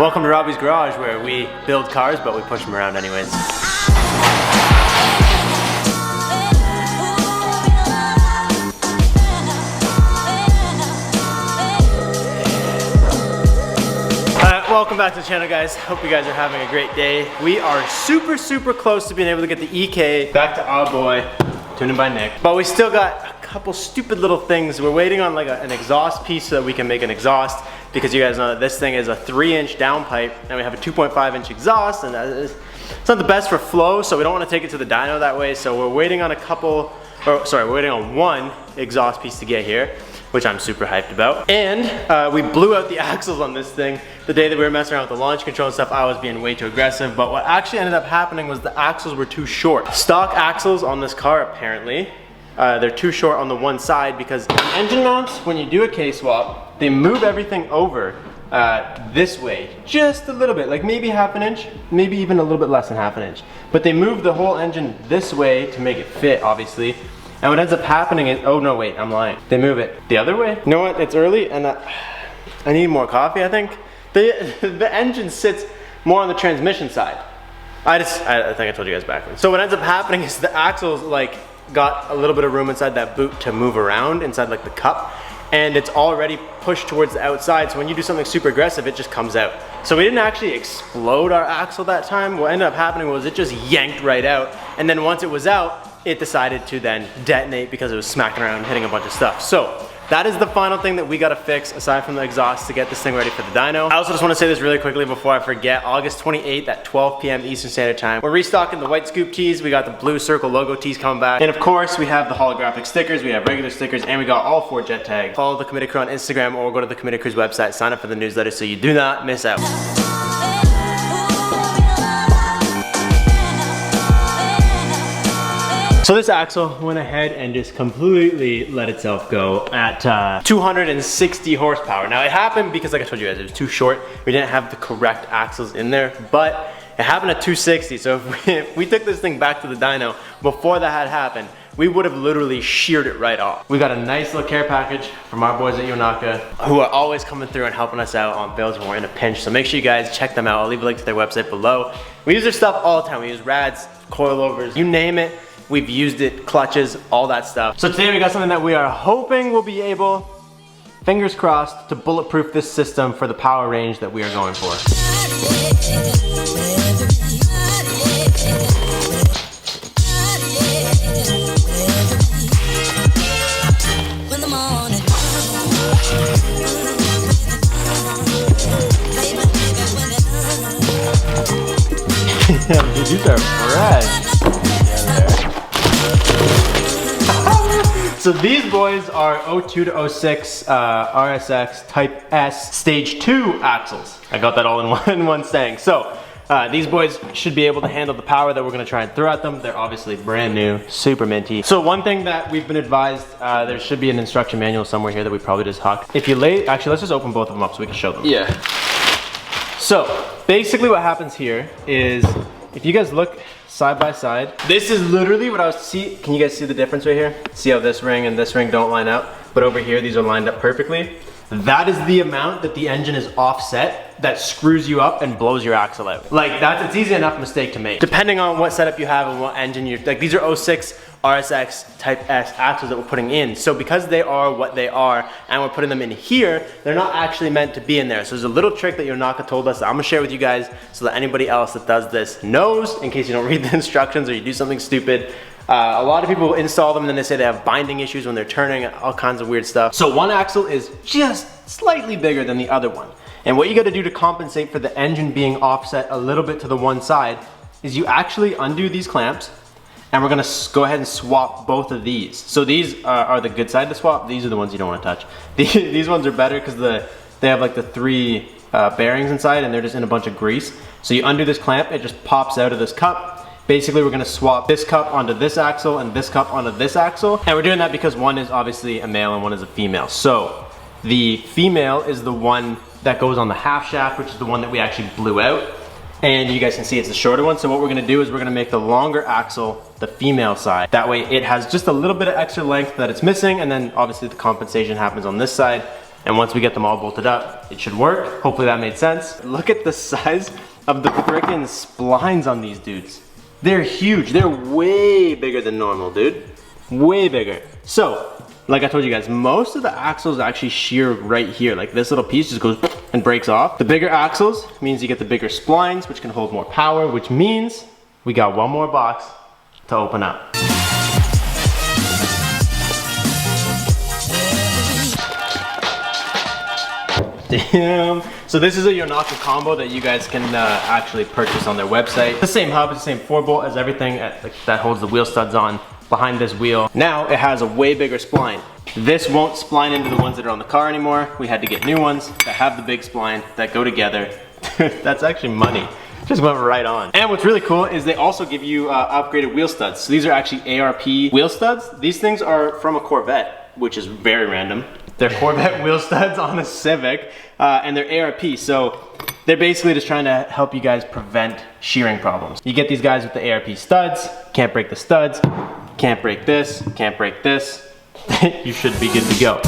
Welcome to Robbie's garage, where we build cars, but we push them around anyways. Welcome back to the channel, guys. Hope you guys are having a great day. We are super close to being able to get the EK back to our boy, tuned in by Nick. But we still got a couple stupid little things. We're waiting on like an exhaust piece so that we can make an exhaust, because you guys know that this thing is a 3-inch downpipe and we have a 2.5-inch exhaust, and it's not the best for flow, so we don't want to take it to the dyno that way. So we're waiting on we're waiting on one exhaust piece to get here, which I'm super hyped about. And we blew out the axles on this thing the day that we were messing around with the launch control and stuff. I was being way too aggressive, but what actually ended up happening was the axles were too short. Stock axles on this car, apparently, they're too short on the one side, because engine mounts, when you do a K-swap, they move everything over this way, just a little bit, like maybe half an inch, maybe even a little bit less than half an inch. But they move the whole engine this way to make it fit, obviously. And what ends up happening is, oh no, wait, I'm lying. They move it the other way. You know what, it's early and I need more coffee, I think. The engine sits more on the transmission side. I think I told you guys backwards. So what ends up happening is the axles like got a little bit of room inside that boot to move around inside like the cup, and it's already pushed towards the outside. So when you do something super aggressive, it just comes out. So we didn't actually explode our axle that time. What ended up happening was it just yanked right out. And then once it was out, it decided to then detonate because it was smacking around and hitting a bunch of stuff. So that is the final thing that we gotta fix, aside from the exhaust, to get this thing ready for the dyno. I also just wanna say this really quickly before I forget. August 28th at 12 p.m. Eastern Standard Time. We're restocking the white scoop tees. We got the blue circle logo tees coming back. And of course, we have the holographic stickers, we have regular stickers, and we got all 4 jet tags. Follow the Committed Crew on Instagram or go to the Committed Crew's website, sign up for the newsletter so you do not miss out. So this axle went ahead and just completely let itself go at 260 horsepower. Now it happened because, like I told you guys, it was too short. We didn't have the correct axles in there, but it happened at 260. So if we took this thing back to the dyno before that had happened, we would have literally sheared it right off. We got a nice little care package from our boys at Yonaka, who are always coming through and helping us out on builds when we're in a pinch. So make sure you guys check them out. I'll leave a link to their website below. We use their stuff all the time. We use rads, coilovers, you name it. We've used it, clutches, all that stuff. So today we got something that we are hoping will be able, fingers crossed, to bulletproof this system for the power range that we are going for. Dude, these are fresh. So these boys are 02 to 06 RSX Type S Stage 2 axles. I got that all in one saying. So these boys should be able to handle the power that we're gonna try and throw at them. They're obviously brand new, super minty. So one thing that we've been advised, there should be an instruction manual somewhere here that we probably just hucked. If you actually, let's just open both of them up so we can show them. Yeah. So basically what happens here is, if you guys look side by side, this is literally what I was can you guys see the difference right here? See how this ring and this ring don't line up, but over here these are lined up perfectly? That is the amount that the engine is offset that screws you up and blows your axle out. Like it's easy enough mistake to make. Depending on what setup you have and what engine you're, like these are 06 RSX Type S axles that we're putting in. So because they are what they are and we're putting them in here, they're not actually meant to be in there. So there's a little trick that Yonaka told us that I'm gonna share with you guys so that anybody else that does this knows, in case you don't read the instructions or you do something stupid. A lot of people install them and then they say they have binding issues when they're turning, all kinds of weird stuff. So one axle is just slightly bigger than the other one. And what you gotta do to compensate for the engine being offset a little bit to the one side is you actually undo these clamps, and we're gonna go ahead and swap both of these. So these are the good side to swap. These are the ones you don't wanna touch. These ones are better because they have like the 3 bearings inside and they're just in a bunch of grease. So you undo this clamp, it just pops out of this cup. Basically, we're gonna swap this cup onto this axle and this cup onto this axle. And we're doing that because one is obviously a male and one is a female. So the female is the one that goes on the half shaft, which is the one that we actually blew out. And you guys can see it's the shorter one. So what we're gonna do is we're gonna make the longer axle the female side. That way it has just a little bit of extra length that it's missing, and then obviously the compensation happens on this side. And once we get them all bolted up, it should work. Hopefully that made sense. Look at the size of the freaking splines on these dudes. They're huge. They're way bigger than normal, dude. Way bigger. So, like I told you guys, most of the axles actually shear right here. Like this little piece just goes and breaks off. The bigger axles means you get the bigger splines, which can hold more power, which means we got one more box to open up. Damn. So this is a Yonaka combo that you guys can actually purchase on their website. The same hub, the same 4-bolt as everything that holds the wheel studs on behind this wheel. Now it has a way bigger spline. This won't spline into the ones that are on the car anymore. We had to get new ones that have the big spline that go together. That's actually money. Just went right on. And what's really cool is they also give you upgraded wheel studs. So these are actually ARP wheel studs. These things are from a Corvette, which is very random. They're Corvette wheel studs on a Civic, and they're ARP, so they're basically just trying to help you guys prevent shearing problems. You get these guys with the ARP studs, can't break the studs, can't break this, can't break this. You should be good to go.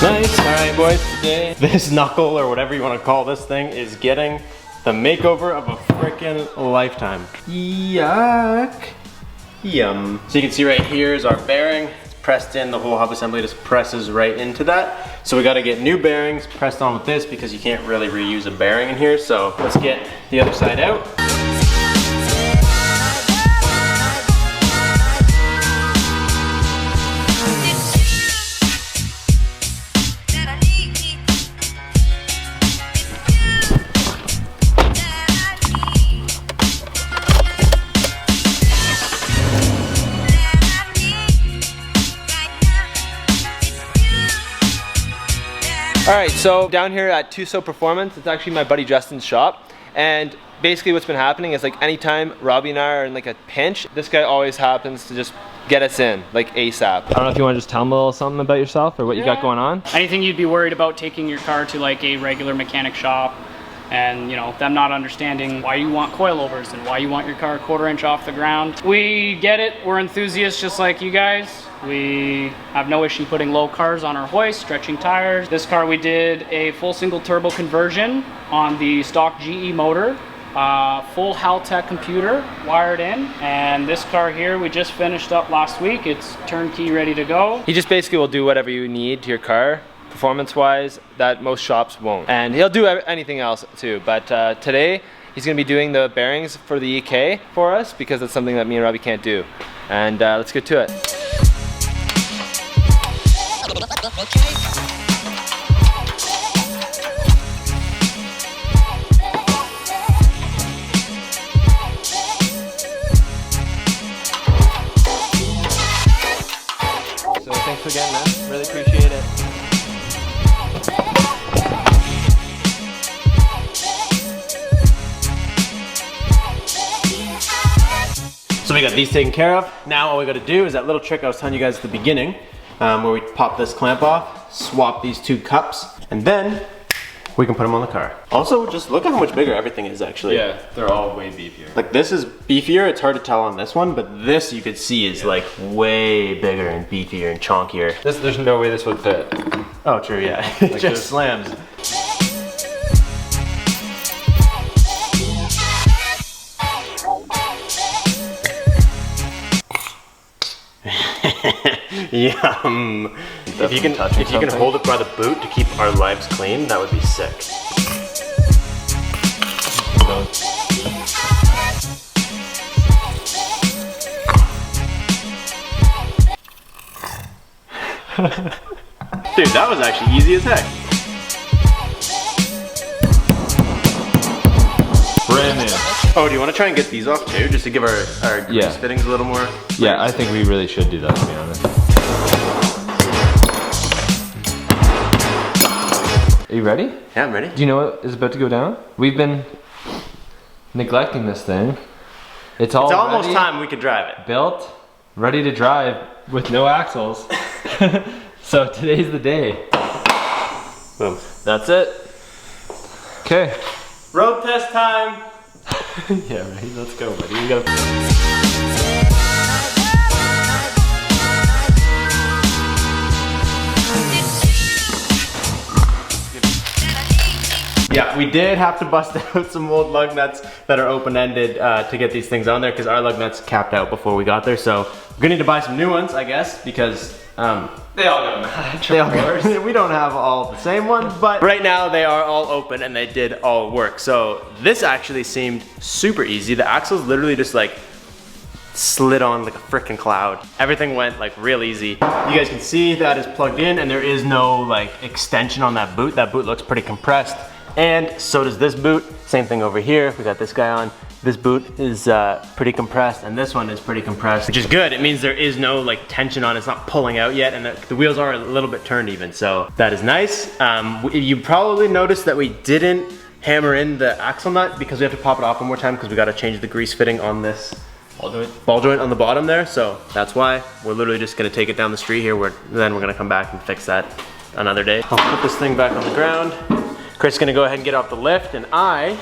Nice, all right boys, today this knuckle or whatever you want to call this thing is getting the makeover of a freaking lifetime. Yuck. Yum. So you can see right here is our bearing. It's pressed in, the whole hub assembly just presses right into that. So we got to get new bearings pressed on with this because you can't really reuse a bearing in here. So let's get the other side out. Alright, so down here at Tuso Performance, it's actually my buddy Justin's shop, and basically what's been happening is like anytime Robbie and I are in like a pinch, this guy always happens to just get us in, like ASAP. I don't know if you want to just tell him a little something about yourself or what you got going on? Anything you'd be worried about taking your car to like a regular mechanic shop and you know, them not understanding why you want coilovers and why you want your car a 1/4 inch off the ground. We get it, we're enthusiasts just like you guys. We have no issue putting low cars on our hoist, stretching tires. This car we did a full single turbo conversion on the stock GE motor, full Haltech computer wired in, and this car here we just finished up last week. It's turnkey ready to go. He just basically will do whatever you need to your car, performance-wise, that most shops won't. And he'll do anything else too, but today he's gonna be doing the bearings for the EK for us because it's something that me and Robbie can't do. And let's get to it. So thanks again, man. Really appreciate it. So we got these taken care of. Now all we gotta do is that little trick I was telling you guys at the beginning, where we pop this clamp off, swap these two cups, and then we can put them on the car. Also, just look at how much bigger everything is actually. Yeah, they're all way beefier. Like this is beefier, it's hard to tell on this one, but this you could see is like way bigger and beefier and chonkier. There's no way this would fit. Oh true, yeah. It Like just slams. Yum. If you can hold it by the boot to keep our lives clean, that would be sick. Dude, that was actually easy as heck. Brand new. Oh, do you want to try and get these off too, just to give our grease fittings a little more? Yeah, I think we really should do that, to be honest. Are you ready? Yeah, I'm ready. Do you know what is about to go down? We've been neglecting this thing. It's almost time we could drive it. Built, ready to drive with no axles. So today's the day. Boom. That's it. Okay. Road test time. Yeah, right. Let's go, buddy. We gotta. Yeah, we did have to bust out some old lug nuts that are open-ended to get these things on there because our lug nuts capped out before we got there. So we're gonna need to buy some new ones, I guess, because they all go match. They all go. We don't have all the same ones, but right now they are all open and they did all work. So this actually seemed super easy. The axles literally just like slid on like a freaking cloud. Everything went like real easy. You guys can see that is plugged in and there is no like extension on that boot. That boot looks pretty compressed. And so does this boot. Same thing over here. We got this guy on. This boot is pretty compressed and this one is pretty compressed, which is good. It means there is no like tension on it. It's not pulling out yet and the wheels are a little bit turned even. So that is nice. You probably noticed that we didn't hammer in the axle nut because we have to pop it off one more time because we got to change the grease fitting on this ball joint on the bottom there. So that's why we're literally just gonna take it down the street here. Then we're gonna come back and fix that another day. I'll put this thing back on the ground. Chris is gonna go ahead and get off the lift and I'm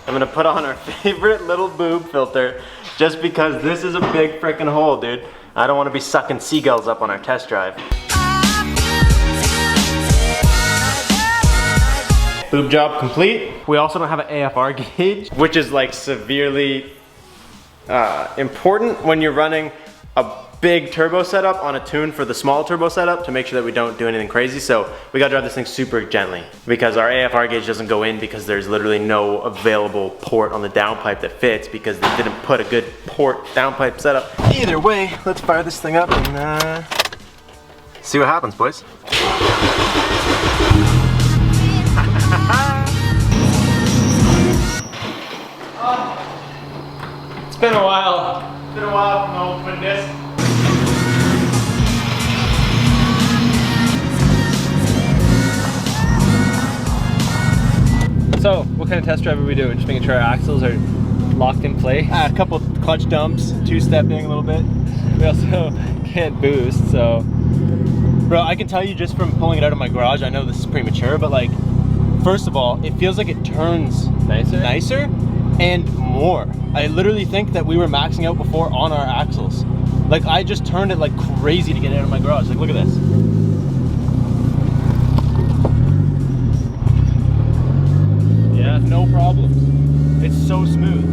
gonna put on our favorite little boob filter just because this is a big freaking hole, dude. I don't wanna be sucking seagulls up on our test drive. Boob job complete. We also don't have an AFR gauge, which is like severely important when you're running a big turbo setup on a tune for the small turbo setup to make sure that we don't do anything crazy. So we gotta drive this thing super gently because our AFR gauge doesn't go in because there's literally no available port on the downpipe that fits because they didn't put a good port downpipe setup. Either way, let's fire this thing up and see what happens, boys. It's been a while. It's been a while from the old twin disc. So, what kind of test drive are we doing? Just making sure our axles are locked in place. A couple clutch dumps, two-stepping a little bit. We also can't boost, so. Bro, I can tell you just from pulling it out of my garage, I know this is premature, but like, first of all, it feels like it turns nicer and more. I literally think that we were maxing out before on our axles. Like, I just turned it like crazy to get it out of my garage. Like, look at this. Yeah, no problems. It's so smooth.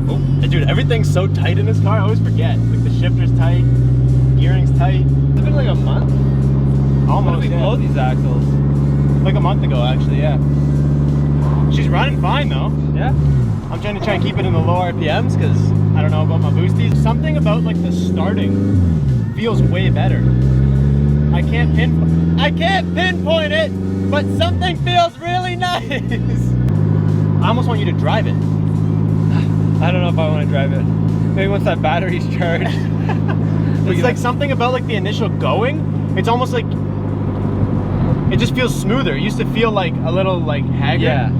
Oh, and dude, everything's so tight in this car, I always forget. Like, the shifter's tight, gearing's tight. It's been like a month. Almost, when did we blow these axles? Like a month ago, actually, yeah. She's running fine though. Yeah. I'm trying to keep it in the low RPMs because I don't know about my boosties. Something about like the starting feels way better. I can't pinpoint it, but something feels really nice. I almost want you to drive it. I don't know if I want to drive it. Maybe once that battery's charged. It's like something about like the initial going. It's almost like it just feels smoother. It used to feel like a little like haggard. Yeah.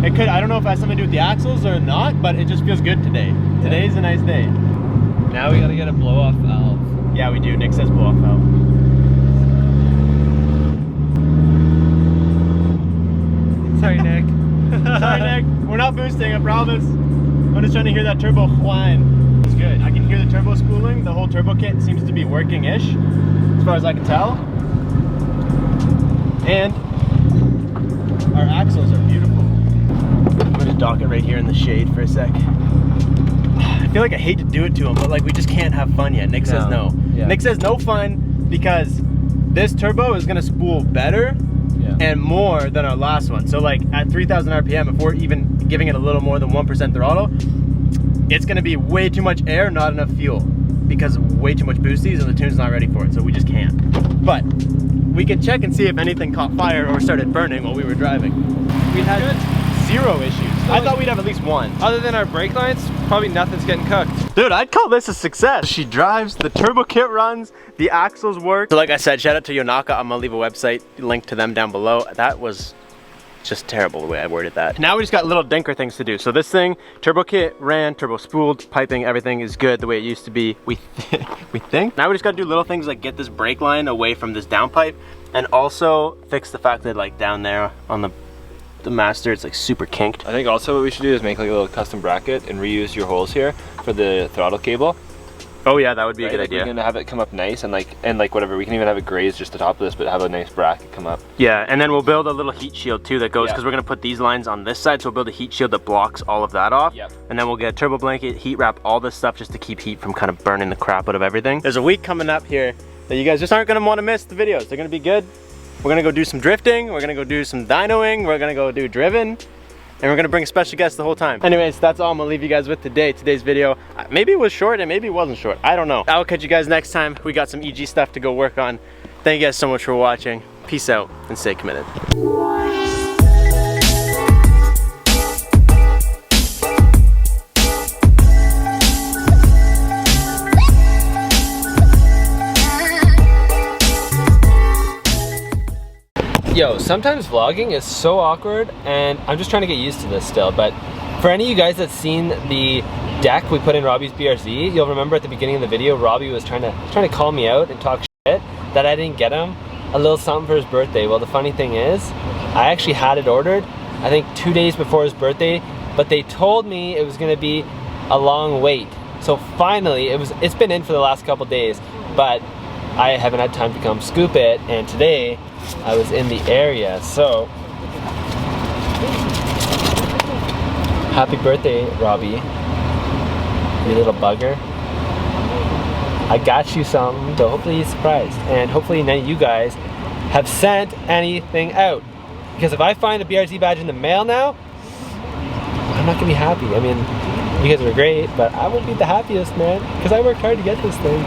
It could, I don't know if it has something to do with the axles or not, but it just feels good today. Today's a nice day. Now we gotta get a blow-off valve. Yeah, we do. Nick says blow-off valve. Sorry, Nick. Sorry, Nick. We're not boosting, I promise. I'm just trying to hear that turbo whine. It's good. I can hear the turbo spooling. The whole turbo kit seems to be working-ish, as far as I can tell. And our axles are beautiful. I'm gonna dock it right here in the shade for a sec. I feel like I hate to do it to him, but like we just can't have fun yet. Nick says no. Yeah. Nick says no fun because this turbo is gonna spool better and more than our last one. So like at 3,000 RPM, if we're even giving it a little more than 1% throttle, it's gonna be way too much air, not enough fuel because way too much boosties and the tune's not ready for it, so we just can't. But we can check and see if anything caught fire or started burning while we were driving. We had zero issues. I thought we'd have at least one. Other than our brake lines, probably nothing's getting cooked. Dude, I'd call this a success. She drives, the turbo kit runs, the axles work. So like I said, shout out to Yonaka. I'm gonna leave a website link to them down below. That was just terrible the way I worded that. Now we just got little dinker things to do. So this thing, turbo kit ran, turbo spooled, piping, everything is good the way it used to be, we think. Now we just gotta do little things like get this brake line away from this downpipe and also fix the fact that like down there on the the master, it's like super kinked. I think also what we should do is make like a little custom bracket and reuse your holes here for the throttle cable. Oh yeah, that would be a Right? good Like, idea. we're gonna have it come up nice and like whatever. We can even have it grazed just the top of this, but have a nice bracket come up. Yeah, and then we'll build a little heat shield too that goes, Yeah. because we're gonna put these lines on this side, so we'll build a heat shield that blocks all of that off. Yep. And then we'll get a turbo blanket, heat wrap all this stuff just to keep heat from kind of burning the crap out of everything. There's a week coming up here that you guys just aren't gonna want to miss the videos. They're gonna be good. We're gonna go do some drifting, we're gonna go do some dynoing, we're gonna go do driven, and we're gonna bring special guests the whole time. Anyways, that's all I'm gonna leave you guys with today. Today's video, maybe it was short and maybe it wasn't short. I don't know. I'll catch you guys next time. We got some EG stuff to go work on. Thank you guys so much for watching. Peace out and stay committed. Yo, sometimes vlogging is so awkward and I'm just trying to get used to this still, but for any of you guys that's seen the deck we put in Robbie's BRZ, you'll remember at the beginning of the video, Robbie was trying to call me out and talk shit that I didn't get him a little something for his birthday. Well, the funny thing is, I actually had it ordered, I think 2 days before his birthday, but they told me it was gonna be a long wait. So finally, it's been in for the last couple days, but I haven't had time to come scoop it, and today I was in the area, so happy birthday, Robbie, you little bugger. I got you something, so hopefully he's surprised, and hopefully none of you guys have sent anything out, because if I find a BRZ badge in the mail now, I'm not gonna be happy. I mean, you guys are great, but I won't be the happiest, man, because I worked hard to get this thing.